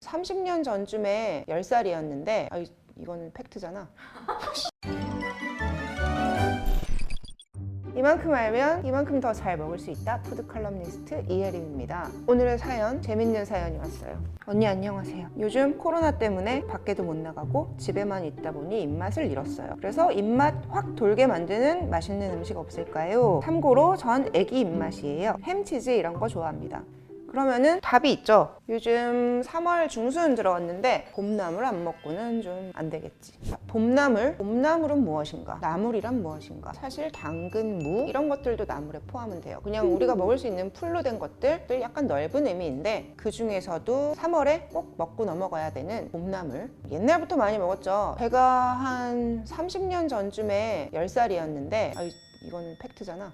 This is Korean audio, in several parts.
30년 전쯤에 10살이었는데 이거는 팩트잖아. 이만큼 알면 이만큼 더 잘 먹을 수 있다. 푸드 칼럼니스트 이혜림입니다. 오늘의 사연, 재밌는 사연이 왔어요. 언니 안녕하세요. 요즘 코로나 때문에 밖에도 못 나가고 집에만 있다 보니 입맛을 잃었어요. 그래서 입맛 확 돌게 만드는 맛있는 음식 없을까요? 참고로 전 애기 입맛이에요. 햄치즈 이런 거 좋아합니다. 그러면은 답이 있죠. 요즘 3월 중순 들어왔는데 봄나물 안 먹고는 좀 안 되겠지. 자, 봄나물은 무엇인가? 나물이란 무엇인가? 사실 당근, 무 이런 것들도 나물에 포함은 돼요. 그냥 우리가 먹을 수 있는 풀로 된 것들 약간 넓은 의미인데 그 중에서도 3월에 꼭 먹고 넘어가야 되는 봄나물. 옛날부터 많이 먹었죠. 제가 한 30년 전쯤에 10살이었는데 이건 팩트잖아.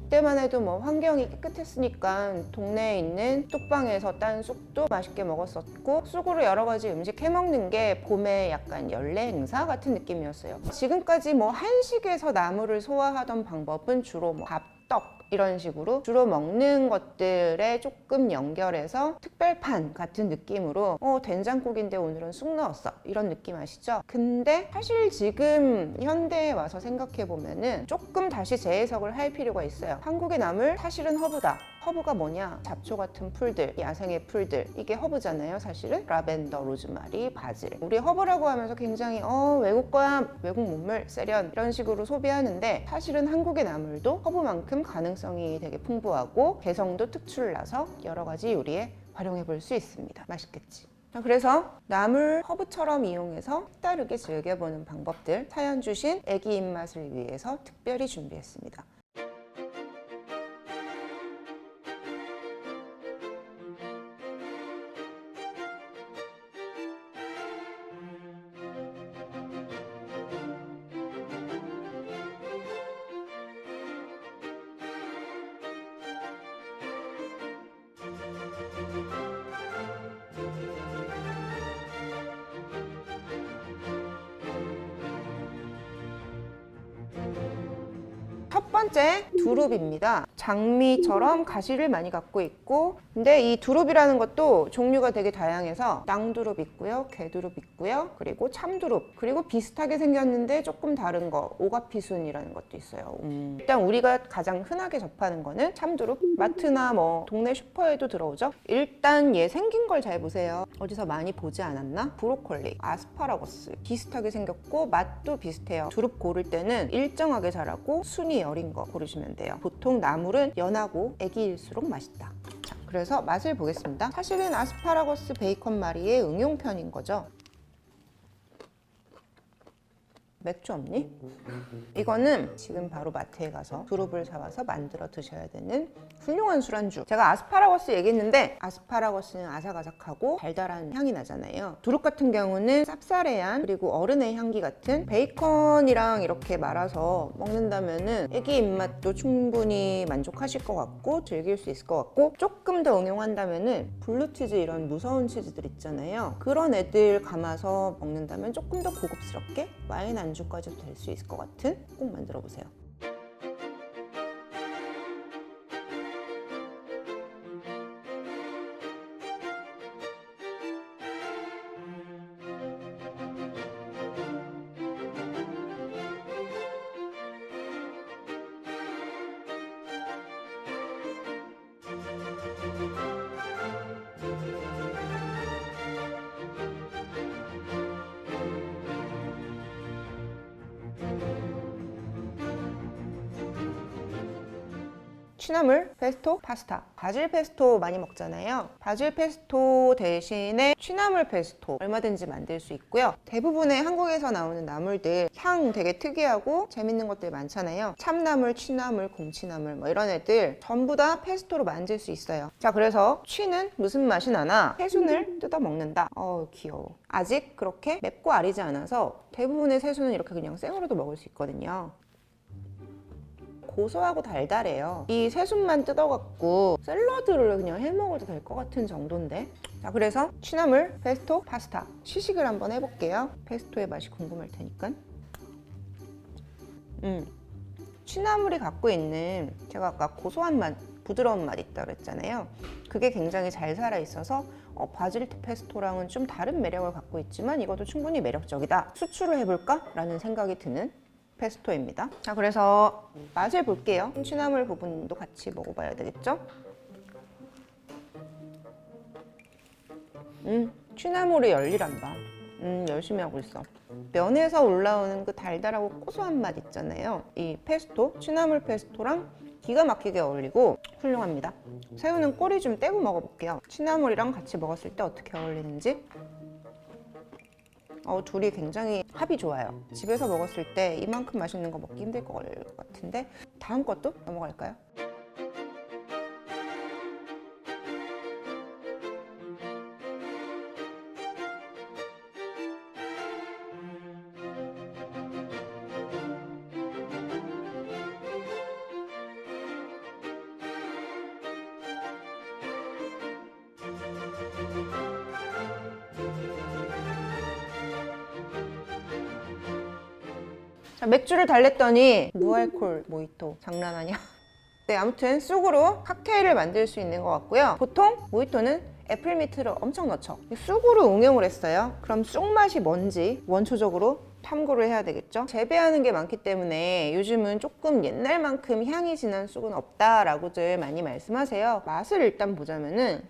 그때만 해도 뭐 환경이 깨끗했으니까 동네에 있는 뚝방에서 딴 쑥도 맛있게 먹었었고 쑥으로 여러 가지 음식 해먹는 게 봄의 약간 연례 행사 같은 느낌이었어요. 지금까지 뭐 한식에서 나물을 소화하던 방법은 주로 뭐 밥, 떡 이런 식으로 주로 먹는 것들에 조금 연결해서 특별판 같은 느낌으로 된장국인데 오늘은 쑥 넣었어 이런 느낌 아시죠? 근데 사실 지금 현대에 와서 생각해보면은 조금 다시 재해석을 할 필요가 있어요. 한국의 나물 사실은 허브다. 허브가 뭐냐? 잡초 같은 풀들, 야생의 풀들, 이게 허브잖아요 사실은. 라벤더, 로즈마리, 바질. 우리 허브라고 하면서 굉장히 외국 거야, 외국 문물, 세련 이런 식으로 소비하는데 사실은 한국의 나물도 허브만큼 가능성이 되게 풍부하고 개성도 특출나서 여러 가지 요리에 활용해 볼 수 있습니다. 맛있겠지? 그래서 나물 허브처럼 이용해서 색다르게 즐겨보는 방법들 사연 주신 애기 입맛을 위해서 특별히 준비했습니다. 첫 번째 두릅입니다. 장미처럼 가시를 많이 갖고 있고 근데 이 두릅이라는 것도 종류가 되게 다양해서 낭두릅 있고요, 개두릅 있고요, 그리고 참두릅, 그리고 비슷하게 생겼는데 조금 다른 거 오가피순이라는 것도 있어요. 일단 우리가 가장 흔하게 접하는 거는 참두릅. 마트나 뭐 동네 슈퍼에도 들어오죠. 일단 얘 생긴 걸 잘 보세요. 어디서 많이 보지 않았나? 브로콜리, 아스파라거스 비슷하게 생겼고 맛도 비슷해요. 두릅 고를 때는 일정하게 자라고 순이 여린 거 고르시면 돼요. 보통 나물은 연하고 애기일수록 맛있다. 자, 그래서 맛을 보겠습니다. 사실은 아스파라거스 베이컨 마리의 응용편인 거죠. 맥주 없니? 이거는 지금 바로 마트에 가서 두릅을 사와서 만들어 드셔야 되는 훌륭한 술안주. 제가 아스파라거스 얘기했는데 아스파라거스는 아삭아삭하고 달달한 향이 나잖아요. 두릅 같은 경우는 쌉싸래한 그리고 어른의 향기 같은 베이컨이랑 이렇게 말아서 먹는다면은 애기 입맛도 충분히 만족하실 것 같고 즐길 수 있을 것 같고 조금 더 응용한다면은 블루치즈 이런 무서운 치즈들 있잖아요. 그런 애들 감아서 먹는다면 조금 더 고급스럽게 와인 안주까지도 될 수 있을 것 같은 꼭 만들어 보세요. 취나물, 페스토, 파스타. 바질 페스토 많이 먹잖아요. 바질 페스토 대신에 취나물 페스토 얼마든지 만들 수 있고요. 대부분의 한국에서 나오는 나물들 향 되게 특이하고 재밌는 것들 많잖아요. 참나물, 취나물, 곰취나물 뭐 이런 애들 전부 다 페스토로 만들 수 있어요. 자, 그래서 취는 무슨 맛이 나나? 새순을 뜯어 먹는다. 귀여워. 아직 그렇게 맵고 아리지 않아서 대부분의 새순은 이렇게 그냥 생으로도 먹을 수 있거든요. 고소하고 달달해요. 이 새순만 뜯어갖고 샐러드를 그냥 해먹어도 될 것 같은 정도인데. 자, 그래서 취나물, 페스토, 파스타 시식을 한번 해볼게요. 페스토의 맛이 궁금할 테니까. 취나물이 갖고 있는 제가 아까 고소한 맛, 부드러운 맛 있다고 그랬잖아요. 그게 굉장히 잘 살아있어서 바질 페스토랑은 좀 다른 매력을 갖고 있지만 이것도 충분히 매력적이다. 수출을 해볼까? 라는 생각이 드는 페스토입니다. 자, 그래서 맛을 볼게요. 취나물 부분도 같이 먹어봐야 되겠죠? 취나물이 열일한다. 열심히 하고 있어. 면에서 올라오는 그 달달하고 고소한 맛 있잖아요. 이 페스토, 취나물 페스토랑 기가 막히게 어울리고 훌륭합니다. 새우는 꼬리 좀 떼고 먹어볼게요. 취나물이랑 같이 먹었을 때 어떻게 어울리는지. 둘이 굉장히 합이 좋아요. 집에서 먹었을 때 이만큼 맛있는 거 먹기 힘들 것 같은데 다음 것도 넘어갈까요? 자, 맥주를 달랬더니 무알콜 모히또 장난하냐? 네, 아무튼 쑥으로 칵테일을 만들 수 있는 것 같고요. 보통 모히또는 애플미트를 엄청 넣죠. 쑥으로 응용을 했어요. 그럼 쑥 맛이 뭔지 원초적으로 탐구를 해야 되겠죠. 재배하는 게 많기 때문에 요즘은 조금 옛날만큼 향이 진한 쑥은 없다라고들 많이 말씀하세요. 맛을 일단 보자면은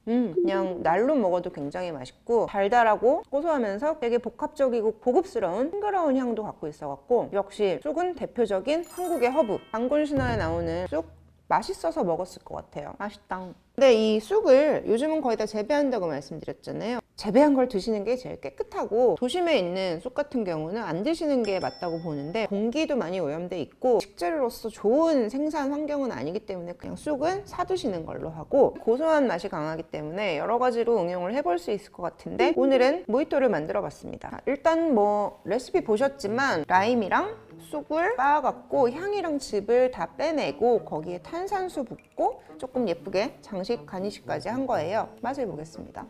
그냥 날로 먹어도 굉장히 맛있고 달달하고 고소하면서 되게 복합적이고 고급스러운 싱그러운 향도 갖고 있어갖고 역시 쑥은 대표적인 한국의 허브. 단군 신화에 나오는 쑥 맛있어서 먹었을 것 같아요. 맛있다. 근데 이 쑥을 요즘은 거의 다 재배한다고 말씀드렸잖아요. 재배한 걸 드시는 게 제일 깨끗하고 도심에 있는 쑥 같은 경우는 안 드시는 게 맞다고 보는데 공기도 많이 오염돼 있고 식재료로서 좋은 생산 환경은 아니기 때문에 그냥 쑥은 사 드시는 걸로 하고 고소한 맛이 강하기 때문에 여러 가지로 응용을 해볼 수 있을 것 같은데 오늘은 모히또를 만들어 봤습니다. 일단 뭐 레시피 보셨지만 라임이랑 쑥을 빻아갖고 향이랑 즙을 다 빼내고 거기에 탄산수 붓고 조금 예쁘게 장식 가니쉬까지 한 거예요. 맛을 보겠습니다.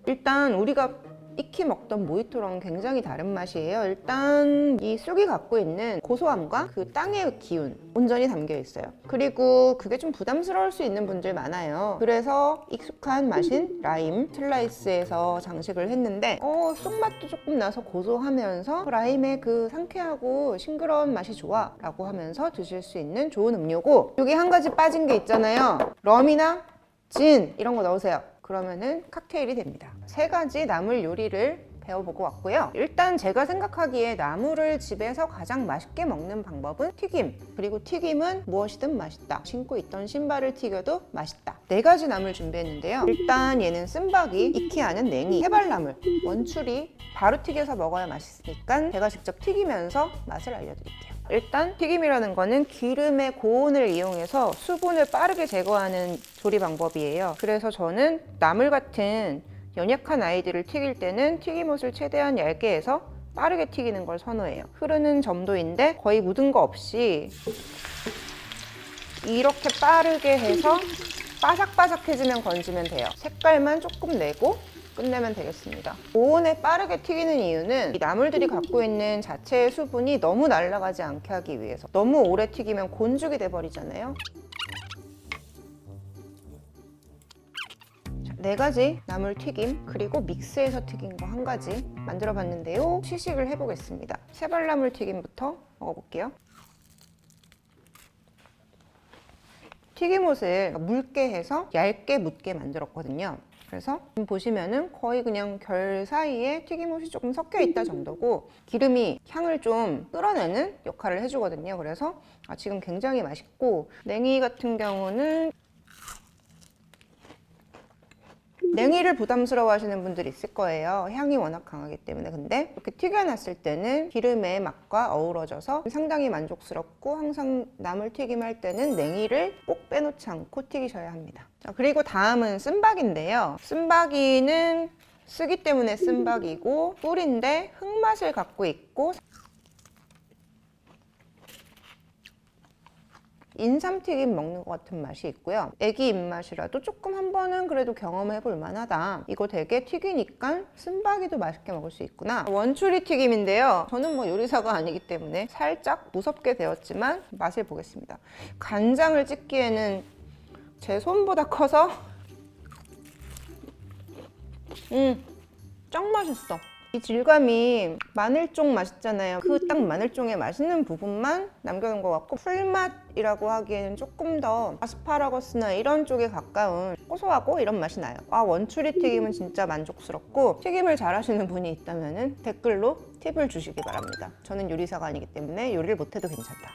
일단 우리가 익히 먹던 모히또랑 굉장히 다른 맛이에요. 일단 이 쑥이 갖고 있는 고소함과 그 땅의 기운 온전히 담겨 있어요. 그리고 그게 좀 부담스러울 수 있는 분들 많아요. 그래서 익숙한 맛인 라임 슬라이스에서 장식을 했는데 쑥 맛도 조금 나서 고소하면서 라임의 그 상쾌하고 싱그러운 맛이 좋아 라고 하면서 드실 수 있는 좋은 음료고 여기 한 가지 빠진 게 있잖아요. 럼이나 진 이런 거 넣으세요. 그러면은 칵테일이 됩니다. 3가지 나물 요리를 배워보고 왔고요. 일단 제가 생각하기에 나물을 집에서 가장 맛있게 먹는 방법은 튀김. 그리고 튀김은 무엇이든 맛있다. 신고 있던 신발을 튀겨도 맛있다. 4가지 나물 준비했는데요. 일단 얘는 쓴바기, 익히 아는 냉이, 해발나물, 원추리 바로 튀겨서 먹어야 맛있으니까 제가 직접 튀기면서 맛을 알려드릴게요. 일단 튀김이라는 거는 기름의 고온을 이용해서 수분을 빠르게 제거하는 조리 방법이에요. 그래서 저는 나물 같은 연약한 아이들을 튀길 때는 튀김옷을 최대한 얇게 해서 빠르게 튀기는 걸 선호해요. 흐르는 점도인데 거의 묻은 거 없이 이렇게 빠르게 해서 바삭바삭해지면 건지면 돼요. 색깔만 조금 내고 끝내면 되겠습니다. 고온에 빠르게 튀기는 이유는 이 나물들이 갖고 있는 자체의 수분이 너무 날아가지 않게 하기 위해서. 너무 오래 튀기면 곤죽이 돼버리잖아요. 4가지 나물 튀김 그리고 믹스해서 튀긴 거 1가지 만들어 봤는데요. 시식을 해보겠습니다. 새발나물 튀김부터 먹어볼게요. 튀김옷을 묽게 해서 얇게 묻게 만들었거든요. 그래서 지금 보시면은 거의 그냥 결 사이에 튀김옷이 조금 섞여 있다 정도고 기름이 향을 좀 끌어내는 역할을 해주거든요. 그래서 지금 굉장히 맛있고 냉이 같은 경우는 냉이를 부담스러워 하시는 분들이 있을 거예요. 향이 워낙 강하기 때문에. 근데 이렇게 튀겨놨을 때는 기름의 맛과 어우러져서 상당히 만족스럽고 항상 나물 튀김 할 때는 냉이를 꼭 빼놓지 않고 튀기셔야 합니다. 자, 그리고 다음은 쓴박인데요. 쓴박이는 쓰기 때문에 쓴박이고 꿀인데 흙맛을 갖고 있고 인삼튀김 먹는 것 같은 맛이 있고요. 애기 입맛이라도 조금 한 번은 그래도 경험해 볼 만하다. 이거 되게 튀기니까 쓴바기도 맛있게 먹을 수 있구나. 원추리 튀김인데요. 저는 뭐 요리사가 아니기 때문에 살짝 무섭게 되었지만 맛을 보겠습니다. 간장을 찍기에는 제 손보다 커서 짱 맛있어. 이 질감이 마늘종 맛있잖아요. 그 딱 마늘종의 맛있는 부분만 남겨놓은 것 같고, 풀맛이라고 하기에는 조금 더 아스파라거스나 이런 쪽에 가까운 고소하고 이런 맛이 나요. 원추리 튀김은 진짜 만족스럽고, 튀김을 잘하시는 분이 있다면 댓글로 팁을 주시기 바랍니다. 저는 요리사가 아니기 때문에 요리를 못해도 괜찮다.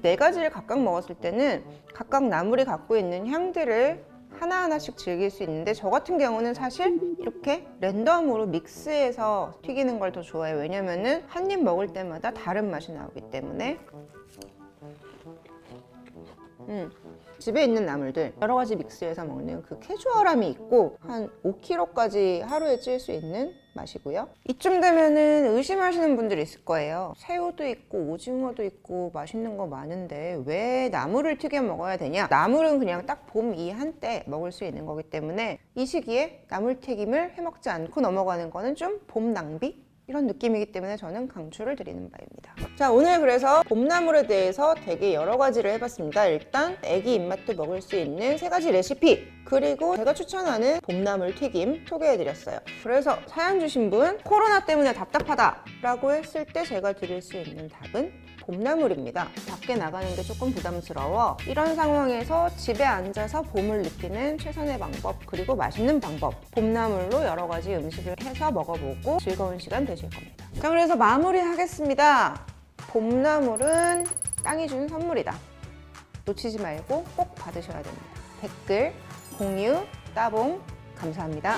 네 가지를 각각 먹었을 때는 각각 나물이 갖고 있는 향들을 하나하나씩 즐길 수 있는데, 저 같은 경우는 사실 이렇게 랜덤으로 믹스해서 튀기는 걸 더 좋아해요. 왜냐면은 한 입 먹을 때마다 다른 맛이 나오기 때문에. 집에 있는 나물들 여러 가지 믹스해서 먹는 그 캐주얼함이 있고, 한 5kg까지 하루에 찔 수 있는 맛이고요. 이쯤 되면은 의심하시는 분들이 있을 거예요. 새우도 있고 오징어도 있고 맛있는 거 많은데 왜 나물을 튀겨 먹어야 되냐? 나물은 그냥 딱 봄 이 한때 먹을 수 있는 거기 때문에 이 시기에 나물 튀김을 해먹지 않고 넘어가는 거는 좀 봄 낭비? 이런 느낌이기 때문에 저는 강추를 드리는 바입니다. 자, 오늘 그래서 봄나물에 대해서 되게 여러 가지를 해봤습니다. 일단 애기 입맛도 먹을 수 있는 3가지 레시피, 그리고 제가 추천하는 봄나물 튀김 소개해드렸어요. 그래서 사연 주신 분, 코로나 때문에 답답하다 라고 했을 때 제가 드릴 수 있는 답은 봄나물입니다. 밖에 나가는 게 조금 부담스러워. 이런 상황에서 집에 앉아서 봄을 느끼는 최선의 방법, 그리고 맛있는 방법, 봄나물로 여러 가지 음식을 해서 먹어보고 즐거운 시간 되실 겁니다. 자, 그래서 마무리하겠습니다. 봄나물은 땅이 준 선물이다. 놓치지 말고 꼭 받으셔야 됩니다. 댓글, 공유, 따봉 감사합니다.